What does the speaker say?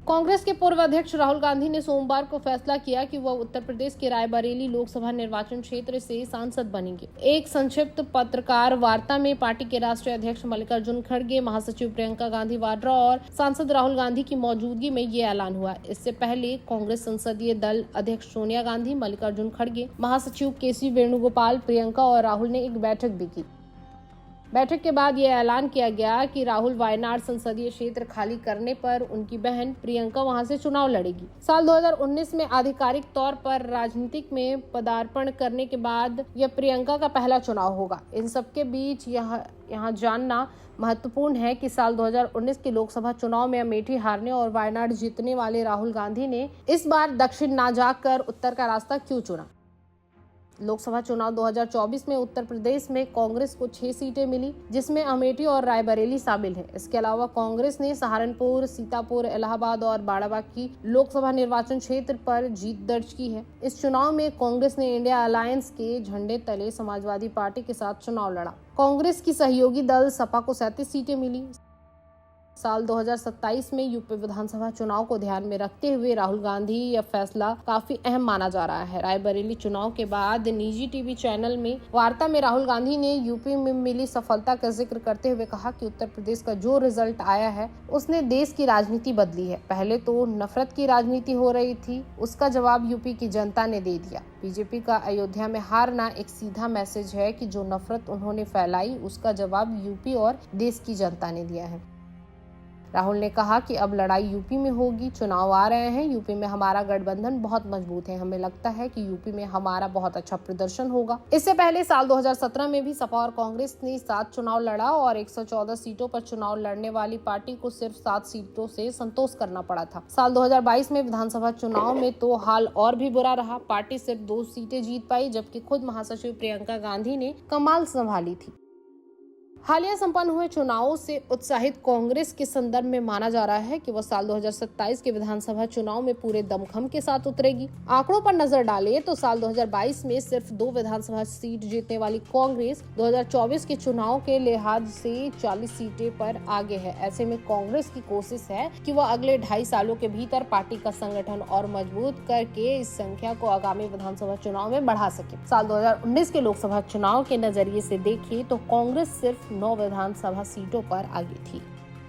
कांग्रेस के पूर्व अध्यक्ष राहुल गांधी ने सोमवार को फैसला किया कि वह उत्तर प्रदेश के रायबरेली लोकसभा निर्वाचन क्षेत्र से सांसद बनेंगे। एक संक्षिप्त पत्रकार वार्ता में पार्टी के राष्ट्रीय अध्यक्ष मल्लिकार्जुन खड़गे, महासचिव प्रियंका गांधी वाड्रा और सांसद राहुल गांधी की मौजूदगी में ये ऐलान हुआ। इससे पहले कांग्रेस संसदीय दल अध्यक्ष सोनिया गांधी, मल्लिकार्जुन खड़गे, महासचिव केसी वेणुगोपाल, प्रियंका और राहुल ने एक बैठक भी की। बैठक के बाद यह ऐलान किया गया कि राहुल वायनाड संसदीय क्षेत्र खाली करने पर उनकी बहन प्रियंका वहां से चुनाव लड़ेगी। साल 2019 में आधिकारिक तौर पर राजनीतिक में पदार्पण करने के बाद यह प्रियंका का पहला चुनाव होगा। इन सबके बीच यहाँ जानना महत्वपूर्ण है कि साल 2019 के लोकसभा चुनाव में अमेठी हारने और वायनाड जीतने वाले राहुल गांधी ने इस बार दक्षिण न जाकर उत्तर का रास्ता क्यों चुना। लोकसभा चुनाव 2024 में उत्तर प्रदेश में कांग्रेस को 6 सीटें मिली, जिसमें अमेठी और रायबरेली शामिल है। इसके अलावा कांग्रेस ने सहारनपुर, सीतापुर, इलाहाबाद और बाराबंकी लोकसभा निर्वाचन क्षेत्र पर जीत दर्ज की है। इस चुनाव में कांग्रेस ने इंडिया अलायंस के झंडे तले समाजवादी पार्टी के साथ चुनाव लड़ा। कांग्रेस की सहयोगी दल सपा को 37 सीटें मिली। साल 2027 में यूपी विधानसभा चुनाव को ध्यान में रखते हुए राहुल गांधी यह फैसला काफी अहम माना जा रहा है। रायबरेली चुनाव के बाद निजी टीवी चैनल में वार्ता में राहुल गांधी ने यूपी में मिली सफलता का जिक्र करते हुए कहा कि उत्तर प्रदेश का जो रिजल्ट आया है उसने देश की राजनीति बदली है। पहले तो नफरत की राजनीति हो रही थी, उसका जवाब यूपी की जनता ने दे दिया। बीजेपी का अयोध्या में हारना एक सीधा मैसेज है कि जो नफरत उन्होंने फैलाई उसका जवाब यूपी और देश की जनता ने दिया है। राहुल ने कहा कि अब लड़ाई यूपी में होगी। चुनाव आ रहे हैं, यूपी में हमारा गठबंधन बहुत मजबूत है। हमें लगता है कि यूपी में हमारा बहुत अच्छा प्रदर्शन होगा। इससे पहले साल 2017 में भी सपा और कांग्रेस ने 7 चुनाव लड़ा और 114 सीटों पर चुनाव लड़ने वाली पार्टी को सिर्फ 7 सीटों से संतोष करना पड़ा था। साल 2022 में विधानसभा चुनाव में तो हाल और भी बुरा रहा। पार्टी सिर्फ 2 सीटें जीत पाई, जबकि खुद महासचिव प्रियंका गांधी ने कमान संभाली थी। हालिया संपन्न हुए चुनावों से उत्साहित कांग्रेस के संदर्भ में माना जा रहा है कि वह साल 2027 के विधानसभा चुनाव में पूरे दमखम के साथ उतरेगी। आंकड़ों पर नजर डालें तो साल 2022 में सिर्फ 2 विधानसभा सीट जीतने वाली कांग्रेस 2024 के चुनाव के लिहाज से 40 सीटें पर आगे है। ऐसे में कांग्रेस की कोशिश है कि वह अगले 2.5 सालों के भीतर पार्टी का संगठन और मजबूत करके इस संख्या को आगामी विधानसभा चुनाव में बढ़ा सके। साल 2019 के लोकसभा चुनाव के नजरिए से देखें तो कांग्रेस सिर्फ 9 विधानसभा सीटों पर आगे थी।